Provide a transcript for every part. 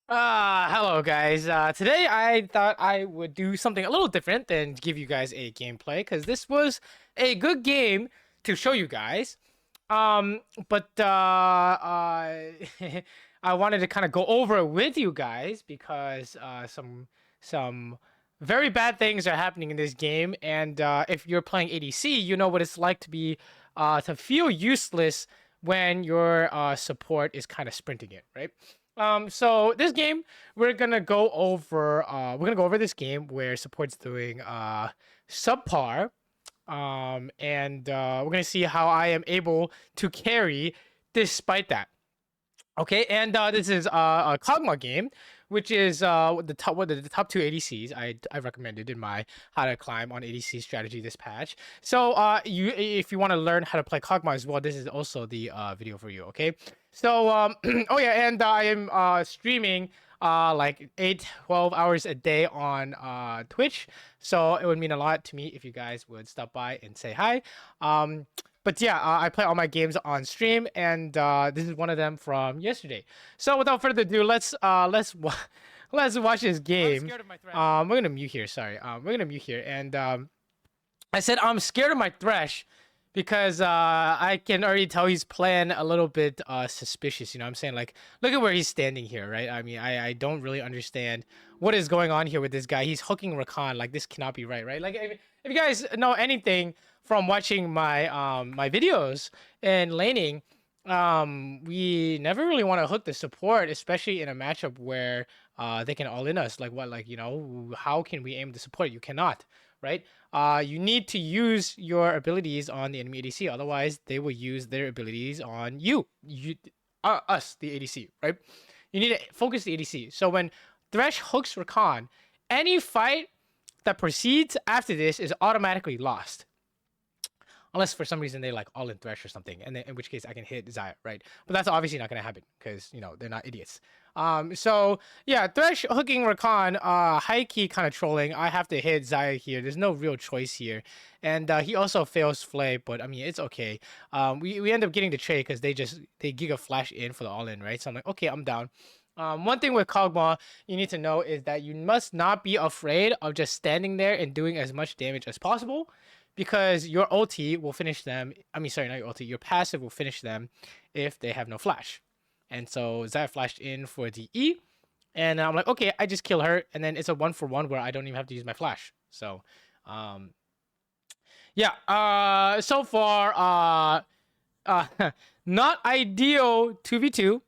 Hello guys. Today I thought I would do something a little different than give you guys a gameplay because this was a good game to show you guys. But I wanted to kind of go over it with you guys because some very bad things are happening in this game, and if you're playing ADC, you know what it's like to be to feel useless when your support is kind of sprinting it, right? So this game we're gonna go over this game where support's doing subpar. And we're gonna see how I am able to carry despite that. Okay, and this is a Kog'Maw game, which is one of the top two ADCs I recommended in my how to climb on ADC strategy this patch. So you if you want to learn how to play Kog'Maw as well, this is also the video for you. Okay, so oh yeah, and I am streaming like 8-12 hours a day on Twitch, so it would mean a lot to me if you guys would stop by and say hi. But yeah, I play all my games on stream, and this is one of them from yesterday. So without further ado, let's watch this game. I'm scared of my threat. We're gonna mute here. Sorry, we're gonna mute here, and I said I'm scared of my Thresh because I can already tell he's playing a little bit suspicious. You know what I'm saying? Like, look at where he's standing here, right? I mean, I don't really understand what is going on here with this guy. He's hooking Rakan. Like, this cannot be right, right? Like, if you guys know anything from watching my my videos and laning, we never really want to hook the support, especially in a matchup where they can all in us. Like, what, like, you know, how can we aim the support? You cannot, right? You need to use your abilities on the enemy ADC, otherwise they will use their abilities on us, the ADC, right? You need to focus the ADC. So when Thresh hooks Rakan, any fight that proceeds after this is automatically lost. Unless for some reason they like all in Thresh or something, and then, in which case I can hit Xayah, right? But that's obviously not gonna happen because you know they're not idiots. So yeah, Thresh hooking Rakan, high key kind of trolling. I have to hit Xayah here. There's no real choice here, and he also fails Flay, but I mean it's okay. We end up getting the trade because they Giga Flash in for the all in, right? So I'm like, okay, I'm down. One thing with Kog'Maw you need to know is that you must not be afraid of just standing there and doing as much damage as possible, because your ulti will finish them. I mean, sorry, not your ulti. Your passive will finish them if they have no flash. And so Xayah flashed in for the E, and I'm like, okay, I just kill her, and then it's a 1-for-1 where I don't even have to use my flash. So, yeah. So far, not ideal 2v2,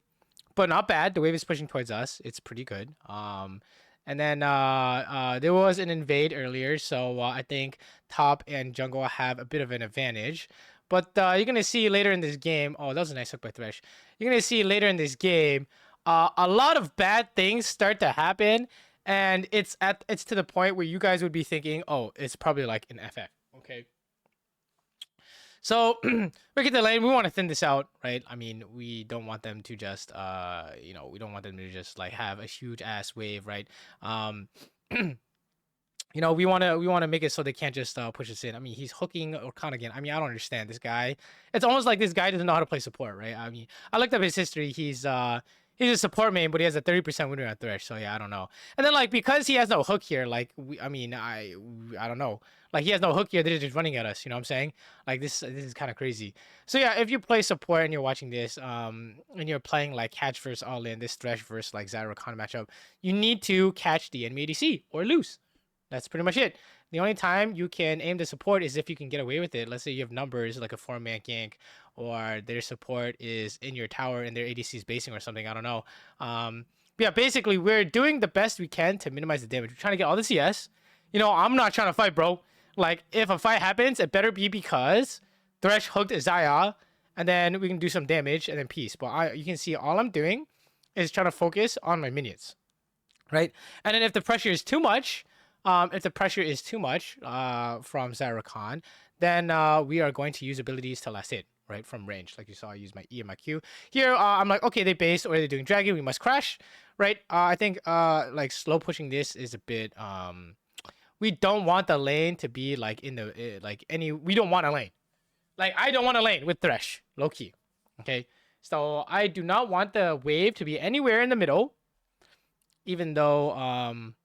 but not bad. The wave is pushing towards us. It's pretty good. And then there was an invade earlier, so I think top and jungle have a bit of an advantage. But you're gonna see later in this game. Oh, that was a nice hook by Thresh. You're gonna see later in this game, a lot of bad things start to happen, and it's to the point where you guys would be thinking, oh, it's probably like an FF. Okay. So we get the lane. We want to thin this out, right? I mean, we don't want them to just, you know, we don't want them to just like have a huge ass wave, right? You know, we want to make it so they can't just push us in. I mean, he's hooking Orkan again. I mean, I don't understand this guy. It's almost like this guy doesn't know how to play support, right? I mean, I looked up his history. He's a support main, but he has a 30% win rate on Thresh. So yeah, I don't know. And then like because he has no hook here, like I don't know. Like he has no hook here, they're just running at us. You know what I'm saying? Like this is kind of crazy. So yeah, if you play support and you're watching this, and you're playing like catch versus all in, this Thresh versus like Xayah Rakan matchup, you need to catch the enemy ADC or lose. That's pretty much it. The only time you can aim the support is if you can get away with it. Let's say you have numbers like a 4-man gank, or their support is in your tower and their ADC is basing or something. I don't know. But yeah, basically we're doing the best we can to minimize the damage. We're trying to get all the CS. You know, I'm not trying to fight, bro. Like if a fight happens, it better be because Thresh hooked Xayah, and then we can do some damage and then peace. But you can see all I'm doing is trying to focus on my minions, right? And then if the pressure is too much, from Xayah Rakan, then we are going to use abilities to last hit, right, from range. Like you saw, I use my E and my Q. Here, I'm like, okay, they base or they're doing dragon, we must crash, right? I think like slow pushing this is a bit. We don't want the lane to be like in the we don't want a lane. Like I don't want a lane with Thresh, low key. Okay, so I do not want the wave to be anywhere in the middle. Even though,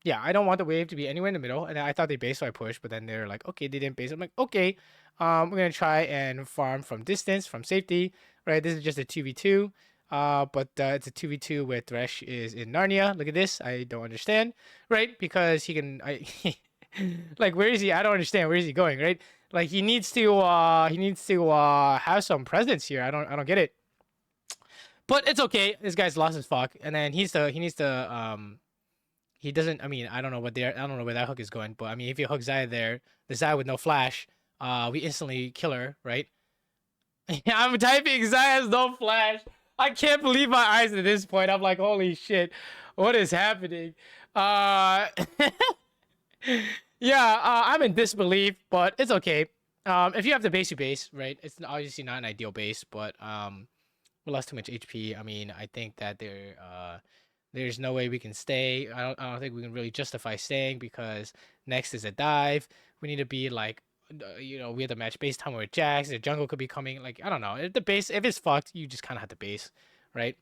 yeah, I don't want the wave to be anywhere in the middle. And I thought they base, so I pushed. But then they're like, okay, they didn't base. I'm like, okay, we're gonna try and farm from distance, from safety, right? This is just a 2v2. But it's a 2v2 where Thresh is in Narnia. Look at this. I don't understand, right? Because he can, like, where is he? I don't understand. Where is he going, right? Like, he needs to have some presence here. I don't get it. But it's okay. This guy's lost as fuck, and then he needs to he doesn't. I mean, I don't know where that hook is going, but I mean, if you hook Zaya there, the Zaya with no flash, we instantly kill her, right? I'm typing Zaya has no flash. I can't believe my eyes at this point. I'm like, holy shit, what is happening? Yeah, I'm in disbelief, but it's okay. If you have the base, you base, right? It's obviously not an ideal base, but we lost too much HP. I mean, I think that there's no way we can stay. I don't think we can really justify staying because next is a dive. We need to be like, we have to match base time with Jax. The jungle could be coming. Like, I don't know. If it's fucked, you just kind of have to base, right?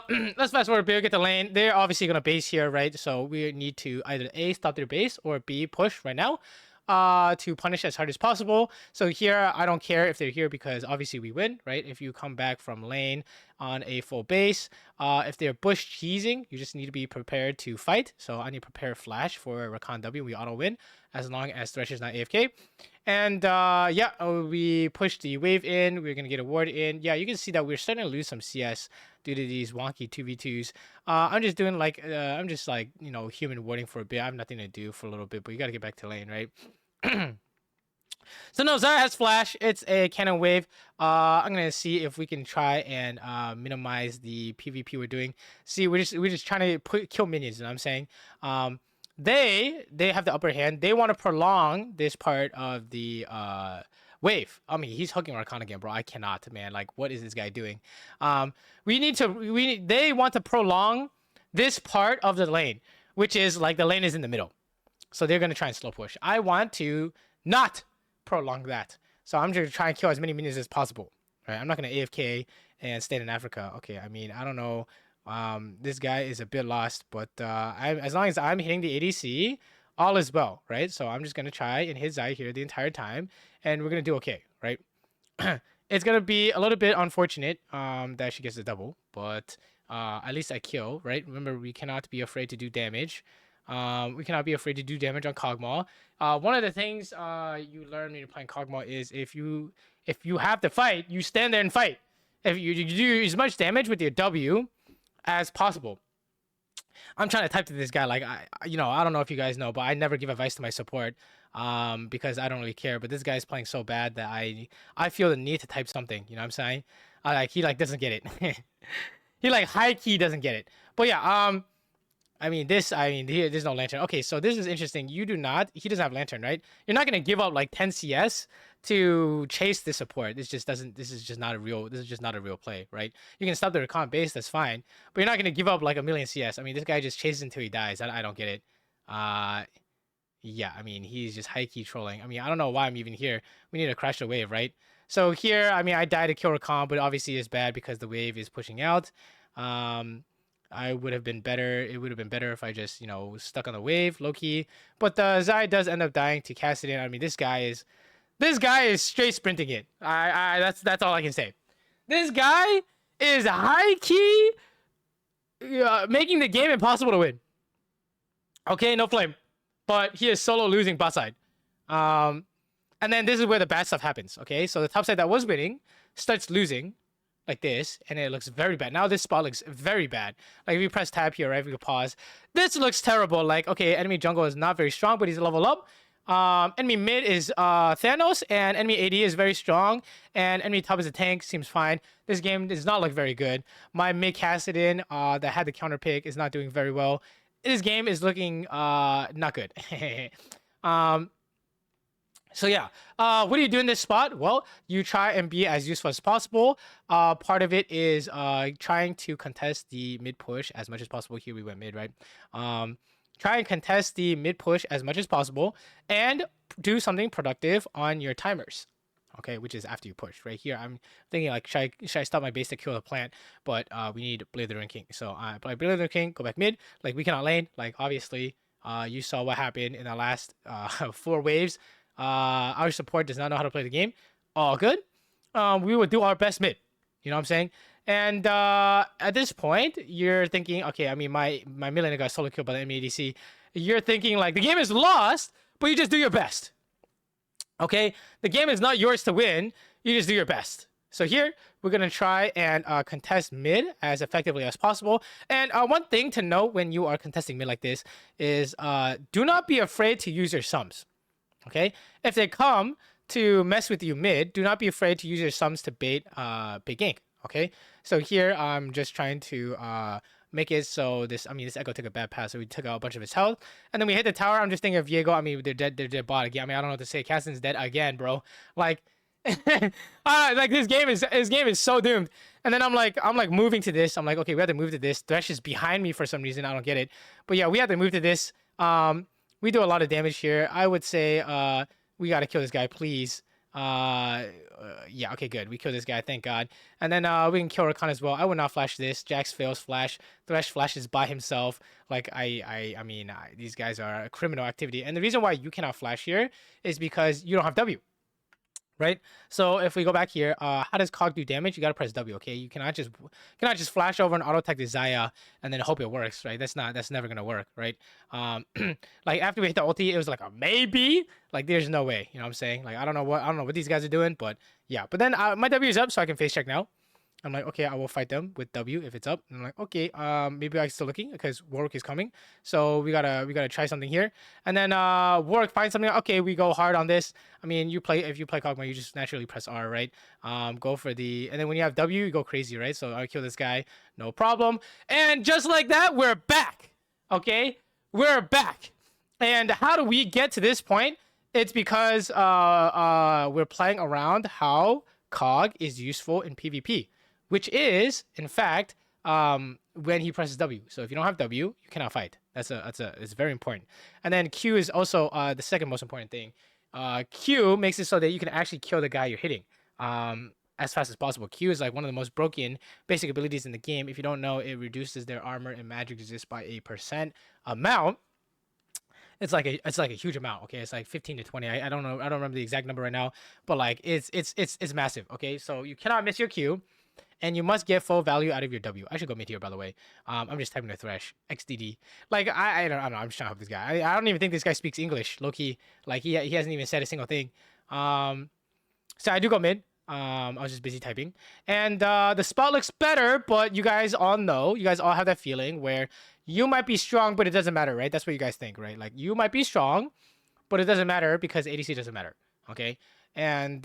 Let's fast forward. Bear get the lane. They're obviously gonna base here, right? So we need to either A, stop their base, or B, push right now. To punish as hard as possible. So here, I don't care if they're here because obviously we win, right? If you come back from lane on a full base, if they're bush cheesing, you just need to be prepared to fight. So I need to prepare flash for Rakan W. We auto win as long as Thresh is not AFK. And yeah, we push the wave in. We're gonna get a ward in. Yeah, you can see that we're starting to lose some CS due to these wonky 2v2s. I'm just doing like human warding for a bit. I have nothing to do for a little bit, but you gotta get back to lane, right? So no, Zara has flash. It's a cannon wave. I'm gonna see if we can try and minimize the PvP we're doing. See, we're just trying to kill minions. You know what I'm saying? They have the upper hand. They want to prolong this part of the wave. I mean, he's hooking Rakan again, bro. I cannot, man. Like, what is this guy doing? They want to prolong this part of the lane, which is like the lane is in the middle. So they're going to try and slow push. I want to not prolong that. So I'm just trying to kill as many minions as possible. Right? I'm not going to AFK and stay in Africa. Okay, I mean, I don't know. This guy is a bit lost, but as long as I'm hitting the ADC, all is well, right? So I'm just going to try and hit Zai here the entire time, and we're going to do okay, right? It's going to be a little bit unfortunate that she gets the double, but at least I kill, right? Remember, we cannot be afraid to do damage. We cannot be afraid to do damage on Kog'Maw. One of the things you learn when you're playing Kog'Maw is if you have to fight, you stand there and fight. If you do as much damage with your W as possible. I'm trying to type to this guy like I don't know if you guys know, but I never give advice to my support because I don't really care. But this guy's playing so bad that I feel the need to type something. You know what I'm saying? He doesn't get it. He high key doesn't get it. But yeah, there's no lantern. Okay, so this is interesting. He doesn't have lantern, right? You're not gonna give up like 10 CS to chase this support. This is just not a real play, right? You can stop the Rakan base, that's fine. But you're not gonna give up like a million CS. I mean, this guy just chases until he dies. I don't get it. Yeah, I mean, he's just high key trolling. I mean, I don't know why I'm even here. We need to crash the wave, right? So here, I mean, I died to kill Rakan, but obviously it's bad because the wave is pushing out. It would have been better if I just, stuck on the wave, low key. But Zai does end up dying to Kassadin. I mean, this guy is straight sprinting it. That's all I can say. This guy is high key making the game impossible to win. Okay, no flame, but he is solo losing bot side. And then this is where the bad stuff happens. Okay, so the top side that was winning starts losing. Like this, and it looks very bad. Now this spot looks very bad. Like if you press tab here, right, if you pause, this looks terrible. Like, okay, enemy jungle is not very strong, but he's level up. Enemy mid is Thanos, and enemy AD is very strong, and enemy top is a tank, seems fine. This game does not look very good. My mid Kassadin that had the counter pick is not doing very well. This game is looking not good. So yeah, what do you do in this spot? Well, you try and be as useful as possible. Part of it is trying to contest the mid push as much as possible. Here we went mid, right? Try and contest the mid push as much as possible and do something productive on your timers. okay, which is after you push. Right here, I'm thinking like, should I stop my base to kill the plant? But we need Blither King. So I play Blither King, go back mid. Like we cannot lane. Like obviously, you saw what happened in the last 4 waves. Our support does not know how to play the game. All good. We will do our best mid. You know what I'm saying? And at this point, you're thinking, okay, I mean, my mid laner got solo killed by the enemy ADC. You're thinking like the game is lost, but you just do your best. Okay, the game is not yours to win. You just do your best. So here we're gonna try and contest mid as effectively as possible. And one thing to note when you are contesting mid like this is do not be afraid to use your sums. Okay, if they come to mess with you mid, do not be afraid to use your sums to bait big gank. Okay, so here I'm just trying to make it so this Echo took a bad pass, so we took out a bunch of his health, and then we hit the tower. I'm just thinking of Viego. I mean, they're dead bot again. I mean, I don't know what to say. Caston's dead again, bro. Like, like this game is so doomed. And then I'm like moving to this. I'm like, okay, we have to move to this. Thresh is behind me for some reason. I don't get it. But yeah, we have to move to this. We do a lot of damage here. I would say we gotta kill this guy, please. Yeah, okay, good. We killed this guy, thank God. And then we can kill Rakan as well. I would not flash this. Jax fails flash. Thresh flashes by himself. Like I mean, these guys are a criminal activity. And the reason why you cannot flash here is because you don't have W. Right? So if we go back here, how does Kog do damage? You gotta press W, okay? You cannot just flash over and auto attack the Xayah and then hope it works, right? That's never gonna work, right? Like after we hit the ulti, it was like a maybe. Like there's no way, you know what I'm saying? Like I don't know what these guys are doing, but yeah. But then my W is up, so I can face check now. I'm like, okay, I will fight them with W if it's up. And I'm like, okay, maybe I'm still looking because Warwick is coming. So we gotta try something here. And then Warwick finds something. Okay, we go hard on this. I mean, if you play Kog'Maw, you just naturally press R, right? Go for the, and then when you have W, you go crazy, right? So I kill this guy, no problem. And just like that, we're back. Okay, we're back. And how do we get to this point? It's because we're playing around how Kog is useful in PvP. Which is, in fact, when he presses W. So if you don't have W, you cannot fight. It's very important. And then Q is also the second most important thing. Q makes it so that you can actually kill the guy you're hitting as fast as possible. Q is like one of the most broken basic abilities in the game. If you don't know, it reduces their armor and magic resist by a % amount. It's like a huge amount. Okay, it's like 15 to 20. I don't know. I don't remember the exact number right now, but like it's massive. Okay, so you cannot miss your Q. And you must get full value out of your W. I should go mid here, by the way. I'm just typing the Thresh. XDD. Like, I don't know. I'm just trying to help this guy. I don't even think this guy speaks English, low-key. Like, he hasn't even said a single thing. So I do go mid. I was just busy typing. And the spot looks better, but you guys all know, you guys all have that feeling where you might be strong, but it doesn't matter, right? That's what you guys think, right? Like, you might be strong, but it doesn't matter because ADC doesn't matter, okay? And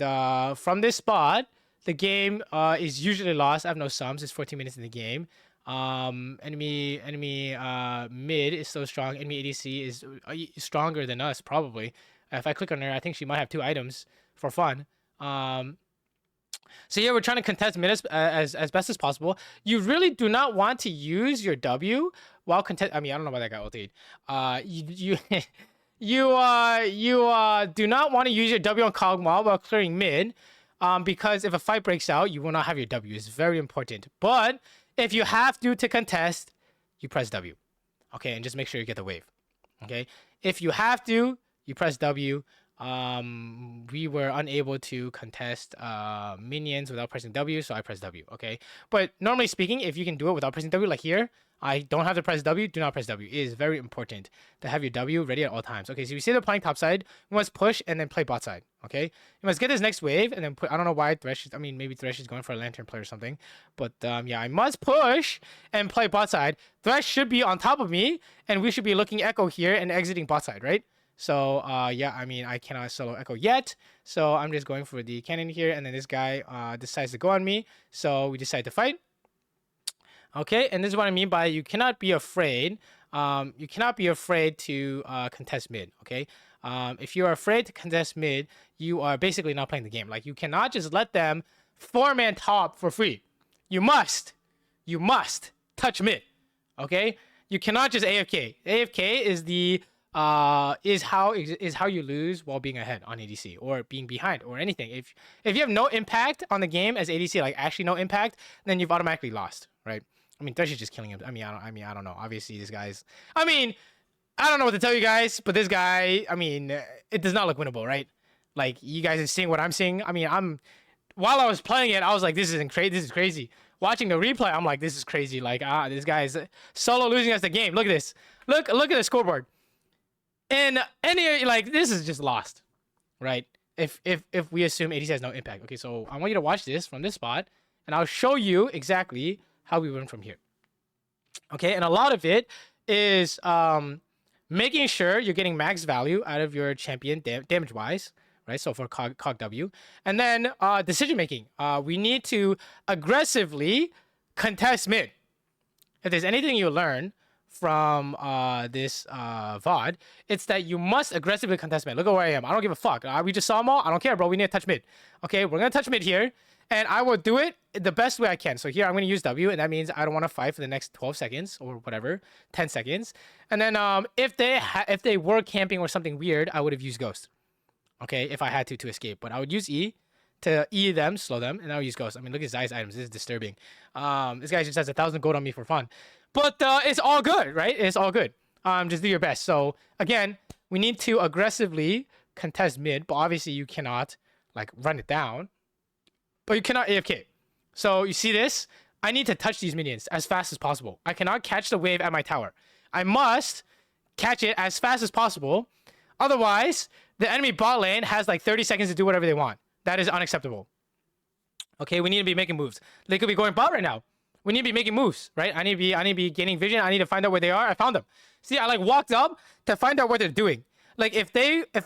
from this spot, the game is usually lost. I have no sums. It's 14 minutes in the game. Enemy mid is so strong. Enemy ADC is stronger than us, probably. If I click on her, I think she might have 2 items for fun. So yeah, we're trying to contest mid as best as possible. You really do not want to use your W while contest. I mean, I don't know why that got ultied. You do not want to use your W on Kog'Maw while clearing mid. Because if a fight breaks out, you will not have your W. It's very important. But if you have to contest, you press W. Okay, and just make sure you get the wave. Okay, if you have to, you press W. We were unable to contest minions without pressing W, so I press W. Okay, but normally speaking, if you can do it without pressing W, like here, I don't have to press W. Do not press W. It is very important to have your W ready at all times. Okay, so you see they're playing top side. You must push and then play bot side. Okay, you must get this next wave and then put. I don't know why Thresh. I mean, maybe Thresh is going for a lantern play or something. But yeah, I must push and play bot side. Thresh should be on top of me, and we should be looking Echo here and exiting bot side, right? So yeah, I mean, I cannot solo Echo yet, so I'm just going for the cannon here, and then this guy decides to go on me, so we decide to fight. Okay, and this is what I mean by you cannot be afraid. You cannot be afraid to contest mid. Okay, if you are afraid to contest mid, you are basically not playing the game. Like you cannot just let them 4-man top for free. You must touch mid. Okay, you cannot just AFK. AFK is the is how you lose while being ahead on ADC or being behind or anything. If you have no impact on the game as ADC, like actually no impact, then you've automatically lost, right? I mean, Thresh is just killing him. I mean, I don't know. Obviously, this guy's. I mean, I don't know what to tell you guys, but this guy. I mean, it does not look winnable, right? Like you guys are seeing what I'm seeing. I mean, while I was playing it, I was like, this is crazy. Watching the replay, I'm like, this is crazy. Like, this guy is solo losing us the game. Look at this. Look at the scoreboard. And any like this is just lost, right? If we assume ADC has no impact. Okay, so I want you to watch this from this spot, and I'll show you exactly how we win from here. Okay, and a lot of it is making sure you're getting max value out of your champion damage wise, right? So for Cog W, and then decision making. We need to aggressively contest mid. If there's anything you learn from this VOD, it's that you must aggressively contest mid. Look at where I am. I don't give a fuck. We just saw them all. I don't care, bro. We need to touch mid. Okay, we're gonna touch mid here, and I will do it the best way I can. So here I'm gonna use W, and that means I don't want to fight for the next 12 seconds or whatever, 10 seconds. And then if they were camping or something weird, I would have used Ghost. Okay, if I had to escape, but I would use E to E them, slow them, and I would use Ghost. I mean, look at Zai's items. This is disturbing. This guy just has 1,000 gold on me for fun. But it's all good, right? It's all good. Just do your best. So again, we need to aggressively contest mid, but obviously you cannot like run it down. But you cannot AFK. So you see this? I need to touch these minions as fast as possible. I cannot catch the wave at my tower. I must catch it as fast as possible. Otherwise, the enemy bot lane has like 30 seconds to do whatever they want. That is unacceptable. Okay, we need to be making moves. They could be going bot right now. We need to be making moves, right? I need to be gaining vision. I need to find out where they are. I found them. See, I like walked up to find out what they're doing. Like if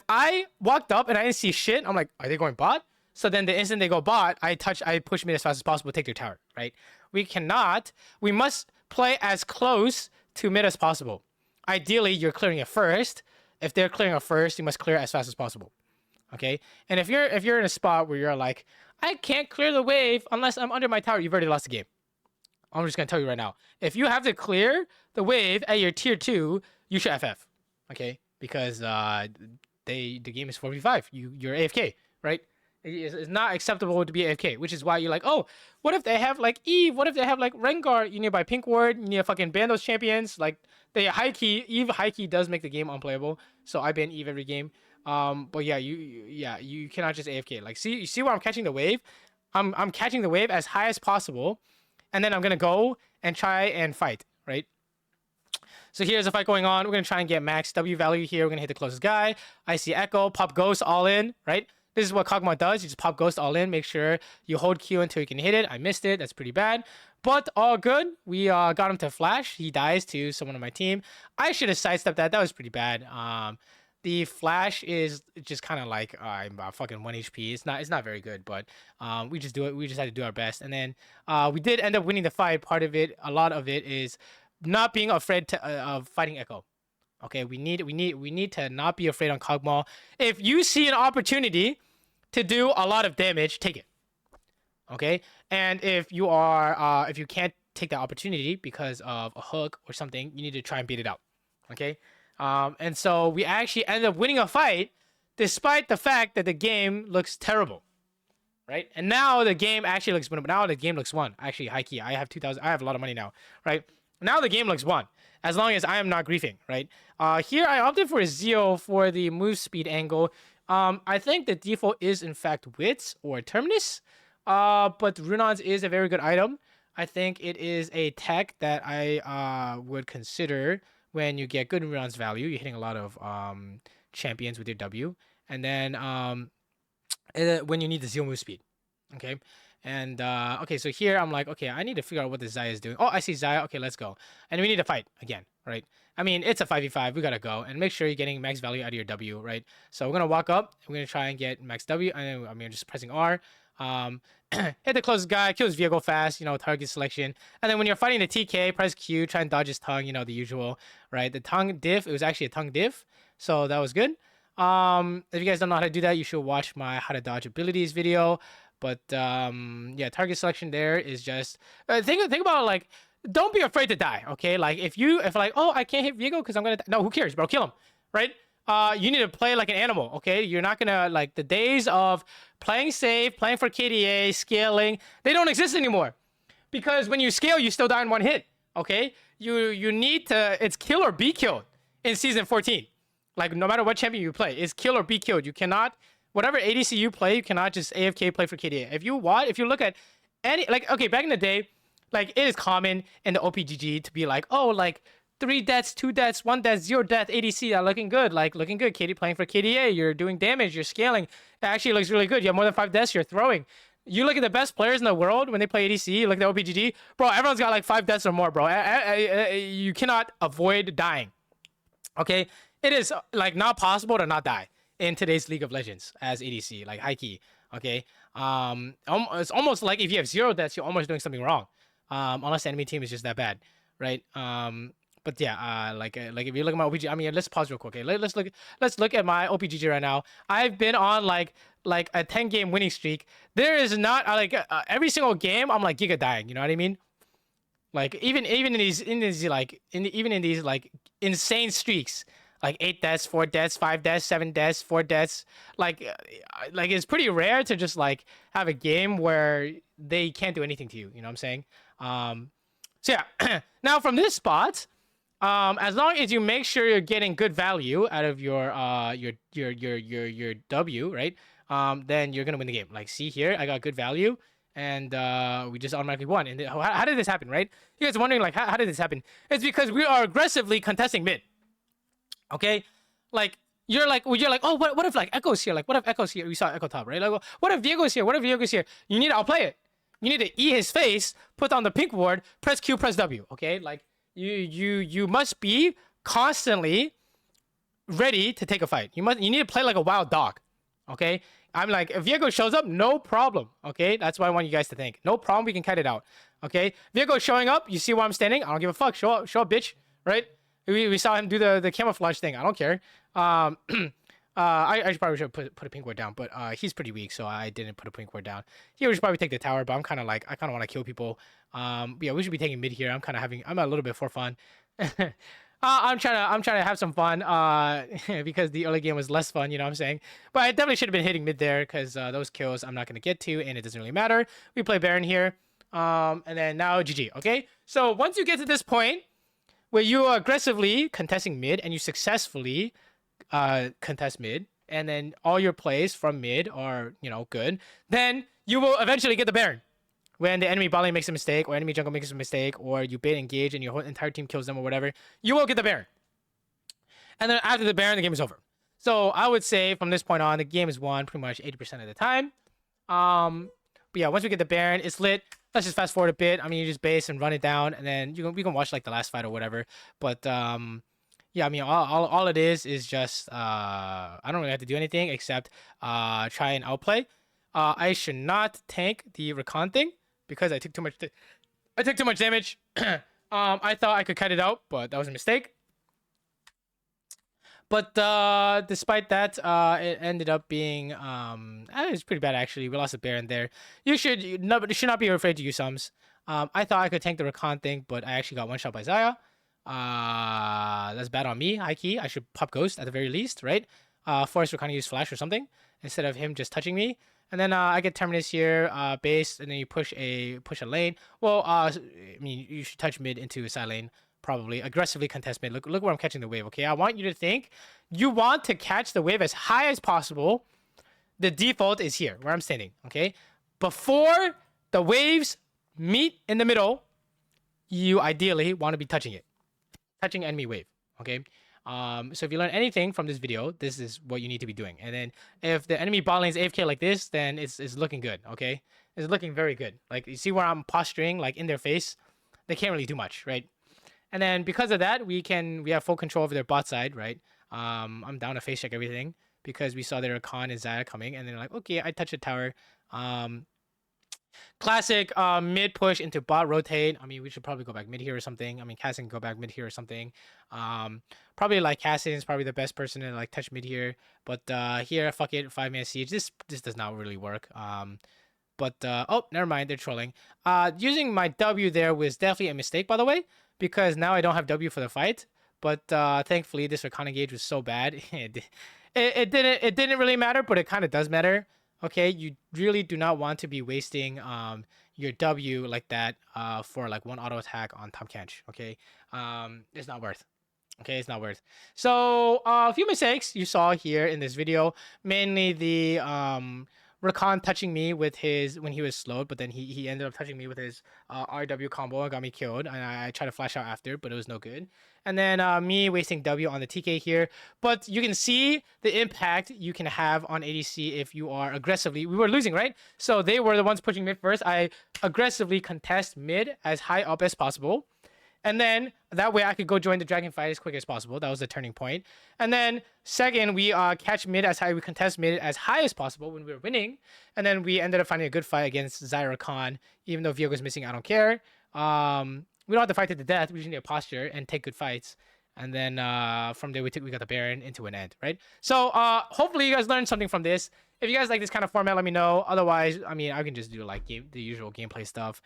I walked up and I didn't see shit, I'm like, are they going bot? So then the instant they go bot, I push mid as fast as possible, take their tower, right? We must play as close to mid as possible. Ideally, you're clearing it first. If they're clearing it first, you must clear it as fast as possible. Okay? And if you're in a spot where you're like, I can't clear the wave unless I'm under my tower, you've already lost the game. I'm just gonna tell you right now. If you have to clear the wave at your tier 2, you should FF. Okay? Because the game is 4v5. You're AFK, right? It's not acceptable to be AFK, which is why you're like, oh, what if they have like Eve? What if they have like Rengar? You need to buy Pink Ward. You need to fucking ban those champions. Like they Eve high key does make the game unplayable. So I ban Eve every game. But yeah, you cannot just AFK. Like you see where I'm catching the wave? I'm catching the wave as high as possible. And then I'm going to go and try and fight, right? So here's a fight going on. We're going to try and get max W value here. We're going to hit the closest guy. I see Echo, pop Ghost all in, right? This is what Kog'Maw does. You just pop Ghost all in. Make sure you hold Q until you can hit it. I missed it. That's pretty bad. But all good. We got him to flash. He dies to someone on my team. I should have sidestepped that. That was pretty bad. The flash is just kind of like I'm fucking 1 HP. It's not very good, but we just do it. We just had to do our best, and then we did end up winning the fight. Part of it, a lot of it, is not being afraid of fighting Echo. Okay, we need to not be afraid on Kog'Maw. If you see an opportunity to do a lot of damage, take it. Okay, and if you can't take the opportunity because of a hook or something, you need to try and beat it out. Okay. And so we actually ended up winning a fight despite the fact that the game looks terrible, right? And now the game actually looks winnable. Now the game looks won. Actually, high key, I have 2,000. I have a lot of money now, right? Now the game looks won as long as I am not griefing, right? Here I opted for a Zeo for the move speed angle. I think the default is in fact Wits or Terminus, but Runons is a very good item. I think it is a tech that I would consider. When you get good Runon's value, you're hitting a lot of champions with your W. And then when you need the Zeo move speed. Okay. And okay, so here I'm like, okay, I need to figure out what the Xayah is doing. Oh, I see Xayah. Okay, let's go. And we need to fight again, right? I mean, it's a 5v5. We gotta go. And make sure you're getting max value out of your W, right? So we're gonna walk up. We're gonna try and get max W. And I mean, just pressing R. Hit the closest guy, kill his vehicle fast, target selection. And then when you're fighting the TK, press Q, try and dodge his tongue, the usual, right? The tongue diff, it was actually a tongue diff, so that was good. If you guys don't know how to do that, you should watch my how to dodge abilities video. But yeah, target selection there is just think about it, like, don't be afraid to die, okay? Like if like, oh, I can't hit vehicle because I'm gonna die. No, who cares, bro? Kill him, right? You need to play like an animal, okay? You're not gonna like the days of playing safe, playing for KDA, scaling. They don't exist anymore, because when you scale, you still die in one hit. Okay, you need to. It's kill or be killed in season 14. Like no matter what champion you play, it's kill or be killed. You cannot whatever ADC you play, you cannot just AFK play for KDA. If you look at any like okay back in the day, like it is common in the OPGG to be like like 3 deaths, 2 deaths, 1 death, 0 death, ADC are looking good. Like, looking good. KD playing for KDA. You're doing damage. You're scaling. It actually looks really good. You have more than 5 deaths. You're throwing. You look at the best players in the world when they play ADC. You look at the OPGG. Bro, everyone's got like 5 deaths or more, bro. You cannot avoid dying. Okay? It is like not possible to not die in today's League of Legends as ADC. Like, high key. Okay? It's almost like if you have 0 deaths, you're almost doing something wrong. Unless the enemy team is just that bad. Right? But yeah, like if you look at my OPG, I mean, let's pause real quick. Okay, let's look at my OPGG right now. I've been on like a 10-game winning streak. There is not every single game I'm like giga dying. You know what I mean? Like even in these insane streaks, like 8 deaths, 4 deaths, 5 deaths, 7 deaths, 4 deaths. Like it's pretty rare to just like have a game where they can't do anything to you. You know what I'm saying? So yeah, now from this spot. As long as you make sure you're getting good value out of your W, right? Then you're gonna win the game. Like, see here, I got good value, and we just automatically won. And how did this happen, right? You guys are wondering like how did this happen? It's because we are aggressively contesting mid. Okay, like you're like oh what if like Echo's here? Like what if Echo's here? We saw Echo top, right? Like what if Diego's here? What if Diego's here? You need to outplay it. You need to eat his face, put on the pink ward, press Q, press W. Okay, like. You must be constantly ready to take a fight. You need to play like a wild dog. Okay? I'm like, if Viego shows up, no problem. Okay? That's what I want you guys to think. No problem, we can cut it out. Okay? Viego showing up, you see where I'm standing? I don't give a fuck. Show up, bitch. Right? We saw him do the camouflage thing. I don't care. I probably should put a pink ward down, but he's pretty weak, so I didn't put a pink ward down. He would probably take the tower, but I'm kind of like I kind of want to kill people. Yeah, we should be taking mid here. I'm a little bit for fun. I'm trying to have some fun. Because the early game was less fun. You know what I'm saying? But I definitely should have been hitting mid there because those kills I'm not gonna get to, and it doesn't really matter. We play Baron here. And then now GG. Okay. So once you get to this point where you are aggressively contesting mid and you successfully contest mid, and then all your plays from mid are good, then you will eventually get the Baron. When the enemy bot lane makes a mistake, or enemy jungle makes a mistake, or you bait engage and your whole entire team kills them or whatever, you will get the Baron. And then after the Baron, the game is over. So I would say from this point on, the game is won pretty much 80% of the time. But yeah, once we get the Baron, it's lit. Let's just fast forward a bit. I mean, you just base and run it down, and then we can watch like the last fight or whatever. But yeah, I mean, all it is just I don't really have to do anything except try and outplay. I should not tank the recon thing because I took too much damage. I thought I could cut it out, but that was a mistake. But despite that, it ended up being it was pretty bad actually. We lost a Baron there. You should not be afraid to use sums. I thought I could tank the recon thing, but I actually got one shot by Xayah. That's bad on me, high key. I should pop Ghost at the very least, right? Force recon use Flash or something instead of him just touching me. And then I get Terminus here, base, and then you push a lane. Well, I mean, you should touch mid into a side lane, probably. Aggressively contest mid. Look where I'm catching the wave, okay? I want you to think you want to catch the wave as high as possible. The default is here, where I'm standing, okay? Before the waves meet in the middle, you ideally want to be touching it. Touching enemy wave, okay? So if you learn anything from this video, this is what you need to be doing. And then if the enemy bot lane is AFK like this, then it's looking good, okay? It's looking very good. Like, you see where I'm posturing, like, in their face? They can't really do much, right? And then because of that, we have full control over their bot side, right? I'm down to face check everything because we saw their Khan and Xayah coming, and they're like, okay, I touch the tower. Classic mid push into bot rotate. I mean, we should probably go back mid here or something. I mean, Cassin can go back mid here or something. Probably like Cassin is probably the best person to like touch mid here. But here, fuck it, 5-man siege. This does not really work. But oh, never mind, they're trolling. Using my W there was definitely a mistake, by the way, because now I don't have W for the fight. but thankfully this Arcana gauge was so bad. It didn't really matter, but it kind of does matter. Okay, you really do not want to be wasting your W like that for like one auto attack on Tahm Kench. Okay, it's not worth. Okay, it's not worth. So a few mistakes you saw here in this video, mainly the Rakan touching me with his when he was slowed, but then he ended up touching me with his RW combo and got me killed. And I tried to flash out after, but it was no good. And then me wasting W on the TK here. But you can see the impact you can have on ADC if you are aggressively. We were losing, right? So they were the ones pushing mid first. I aggressively contest mid as high up as possible. And then that way I could go join the dragon fight as quick as possible. That was the turning point. And then second, we catch mid as high, we contest mid as high as possible when we were winning. And then we ended up finding a good fight against Zyra Khan. Even though Viego was missing, I don't care. We don't have to fight to the death. We just need a posture and take good fights. And then from there, we got the Baron into an end, right? So hopefully you guys learned something from this. If you guys like this kind of format, let me know. Otherwise, I mean, I can just do like the usual gameplay stuff.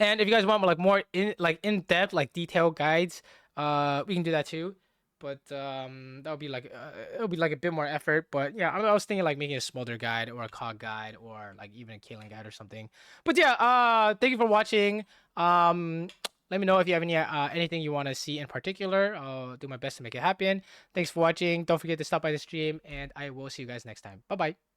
And if you guys want more in-depth, like detailed guides, we can do that too. But that'll be like it'll be like a bit more effort. But yeah, I was thinking like making a Smolder guide or a Cog guide or like even a Kaelin guide or something. But yeah, thank you for watching. Let me know if you have any anything you want to see in particular. I'll do my best to make it happen. Thanks for watching. Don't forget to stop by the stream, and I will see you guys next time. Bye bye.